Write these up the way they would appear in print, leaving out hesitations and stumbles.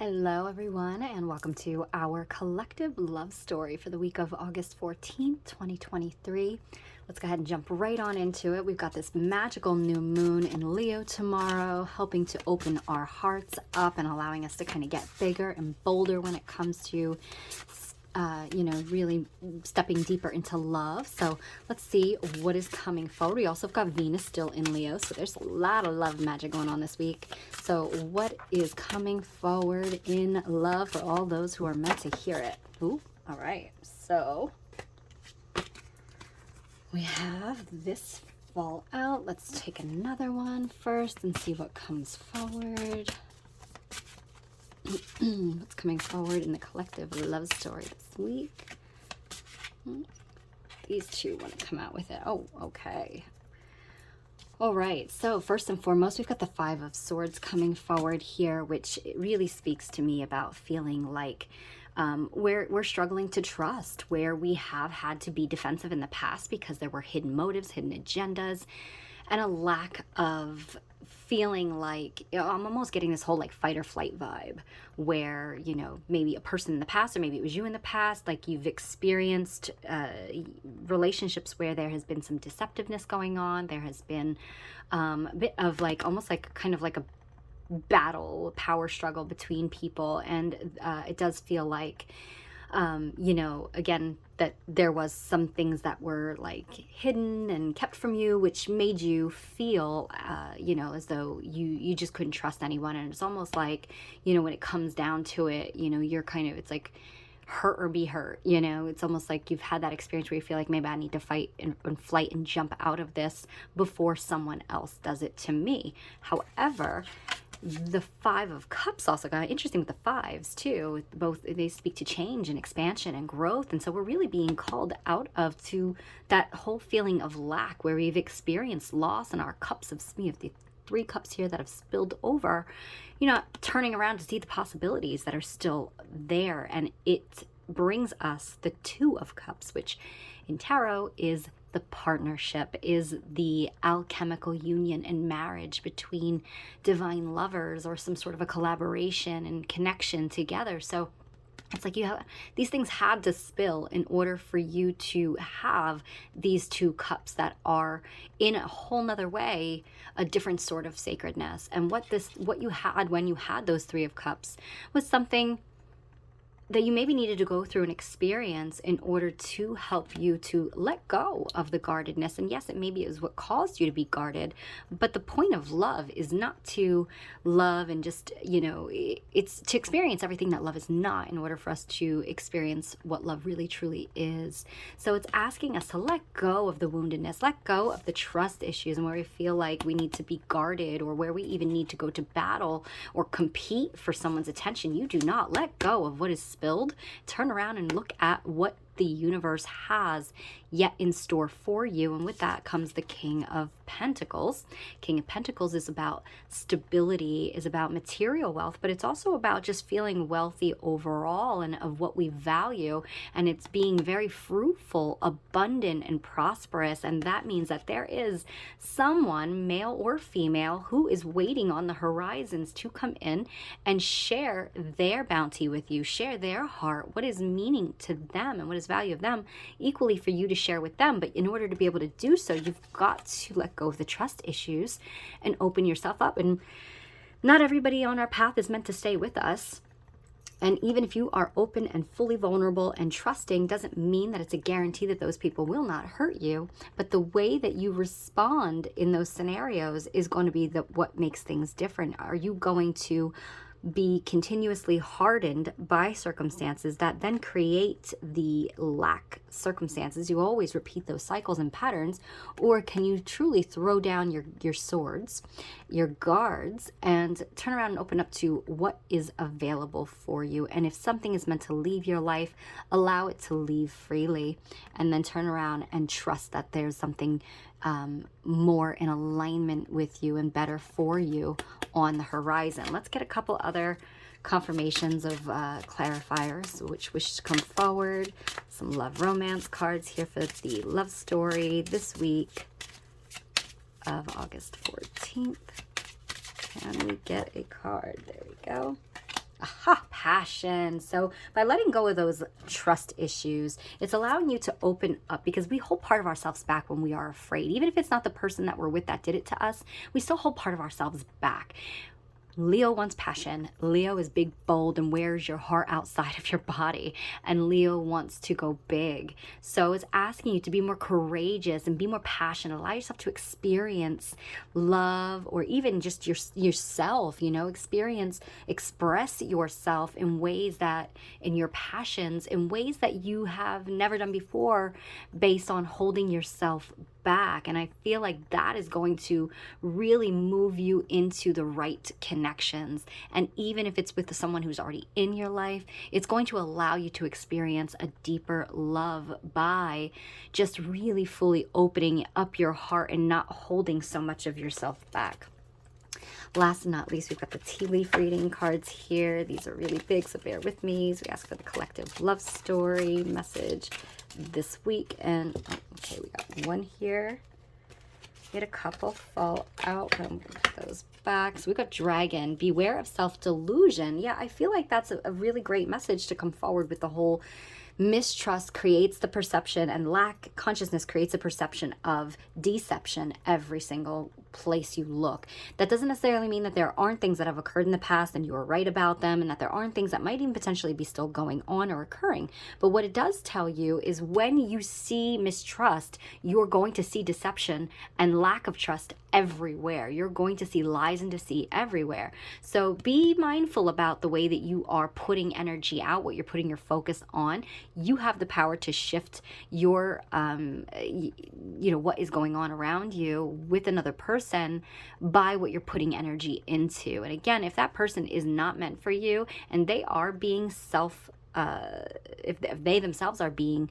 Hello, everyone, and welcome to our collective love story for the week of August 14th, 2023. Let's go ahead and jump right on into it. We've got this magical new moon in Leo tomorrow, helping to open our hearts up and allowing us to kind of get bigger and bolder when it comes to really stepping deeper into love. So let's see what is coming forward. We also have got Venus still in Leo, so there's a lot of love magic going on this week. So what is coming forward in love for all those who are meant to hear it? Ooh, all right. So we have this fall out. Let's take another one first and see what comes forward. What's coming forward in the collective love story this week? These two want to come out with it. Oh, okay. All right. So first and foremost, we've got the Five of Swords coming forward here, which really speaks to me about feeling like we're struggling to trust, where we have had to be defensive in the past because there were hidden motives, hidden agendas, and a lack of feeling like, I'm almost getting this whole like fight or flight vibe where, maybe a person in the past, or maybe it was you in the past, like you've experienced relationships where there has been some deceptiveness going on. There has been a bit of like, almost like kind of like a battle, a power struggle between people. And it does feel like, again, that there was some things that were like hidden and kept from you, which made you feel, as though you just couldn't trust anyone. And it's almost like, when it comes down to it, you're kind of, it's like hurt or be hurt, it's almost like you've had that experience where you feel like maybe I need to fight and flight and jump out of this before someone else does it to me. However, the Five of Cups also got interesting with the fives too. Both, they speak to change and expansion and growth. And so we're really being called out of to that whole feeling of lack where we've experienced loss, and our cups of, we have the three cups here that have spilled over, turning around to see the possibilities that are still there. And it brings us the Two of Cups, which in tarot is the partnership, is the alchemical union and marriage between divine lovers, or some sort of a collaboration and connection together. So it's like these things had to spill in order for you to have these two cups that are in a whole nother way, a different sort of sacredness. And what you had when you had those Three of Cups was something that you maybe needed to go through an experience in order to help you to let go of the guardedness. And yes, it maybe is what caused you to be guarded, but the point of love is not to love and just, it's to experience everything that love is not, in order for us to experience what love really truly is. So it's asking us to let go of the woundedness, let go of the trust issues, and where we feel like we need to be guarded, or where we even need to go to battle or compete for someone's attention. You do not. Let go of what is spilled. Turn around and look at what the universe has yet in store for you. And with that comes the King of Pentacles. King of Pentacles is about stability, is about material wealth, but it's also about just feeling wealthy overall and of what we value. And it's being very fruitful, abundant, and prosperous. And that means that there is someone, male or female, who is waiting on the horizons to come in and share their bounty with you, share their heart, what is meaning to them and what is value of them, equally for you to share with them. But in order to be able to do so, you've got to let go of the trust issues and open yourself up. And not everybody on our path is meant to stay with us. And even if you are open and fully vulnerable and trusting, doesn't mean that it's a guarantee that those people will not hurt you. But the way that you respond in those scenarios is going to be what makes things different. Are you going to be continuously hardened by circumstances that then create the lack circumstances? You always repeat those cycles and patterns. Or can you truly throw down your swords, your guards, and turn around and open up to what is available for you? And if something is meant to leave your life, allow it to leave freely, and then turn around and trust that there's something more in alignment with you and better for you on the horizon. Let's get a couple other confirmations of clarifiers which wish to come forward. Some love romance cards here for the love story this week of August 14th. Can we get a card? There we go. Aha, passion. So by letting go of those trust issues, it's allowing you to open up, because we hold part of ourselves back when we are afraid. Even if it's not the person that we're with that did it to us, we still hold part of ourselves back. Leo wants passion. Leo is big, bold, and wears your heart outside of your body. And Leo wants to go big. So it's asking you to be more courageous and be more passionate. Allow yourself to experience love, or even just yourself, express yourself in ways that, in your passions, in ways that you have never done before, based on holding yourself back. And I feel like that is going to really move you into the right connections. And even if it's with someone who's already in your life, it's going to allow you to experience a deeper love by just really fully opening up your heart and not holding so much of yourself back. Last but not least, we've got the tea leaf reading cards here. These are really big, so bear with me. So we ask for the collective love story message this week. And, okay, we got one here. We had a couple fall out. I'm going to put those back. So we got dragon. Beware of self-delusion. Yeah, I feel like that's a really great message to come forward with. The whole mistrust creates the perception, and lack consciousness creates a perception of deception every single place you look. That doesn't necessarily mean that there aren't things that have occurred in the past and you're right about them, and that there aren't things that might even potentially be still going on or occurring. But what it does tell you is when you see mistrust, you're going to see deception and lack of trust everywhere. You're going to see lies and deceit everywhere. So be mindful about the way that you are putting energy out, what you're putting your focus on. You have the power to shift your, what is going on around you with another person by what you're putting energy into. And again, if that person is not meant for you and they are being if they themselves are being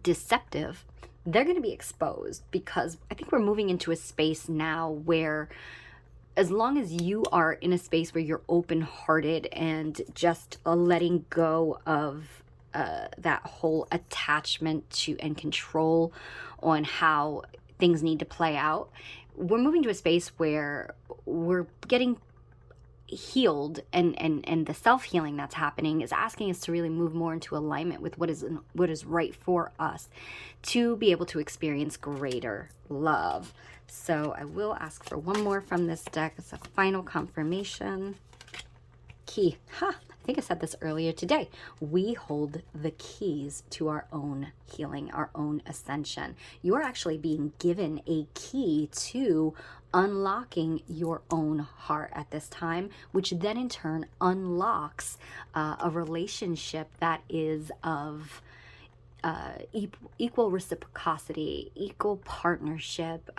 deceptive, they're going to be exposed, because I think we're moving into a space now where, as long as you are in a space where you're open-hearted and just letting go of that whole attachment to and control on how things need to play out, we're moving to a space where we're getting healed, and the self-healing that's happening is asking us to really move more into alignment with what is right for us, to be able to experience greater love. So I will ask for one more from this deck. It's a final confirmation. Key. I think I said this earlier today. We hold the keys to our own healing, our own ascension. You are actually being given a key to unlocking your own heart at this time, which then in turn unlocks a relationship that is of equal reciprocity, equal partnership,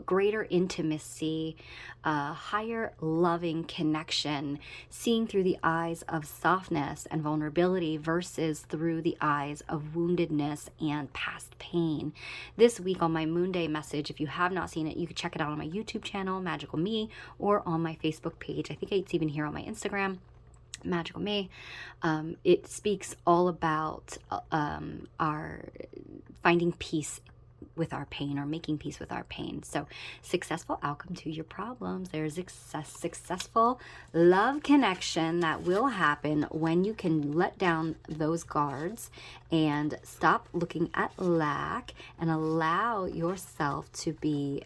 greater intimacy, higher loving connection, seeing through the eyes of softness and vulnerability versus through the eyes of woundedness and past pain. This week on my Moon Day message, if you have not seen it, you can check it out on my YouTube channel, Magical Me, or on my Facebook page. I think it's even here on my Instagram, Magical Me. It speaks all about our finding peace with our pain, or making peace with our pain. So successful outcome to your problems. There's successful love connection that will happen when you can let down those guards and stop looking at lack and allow yourself to be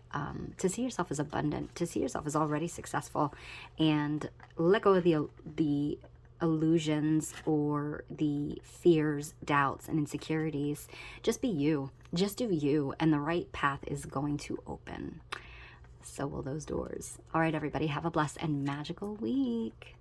to see yourself as abundant, to see yourself as already successful, and let go of the illusions or the fears, doubts, and insecurities. Just be you. Just do you, and the right path is going to open. So will those doors. All right, everybody, have a blessed and magical week.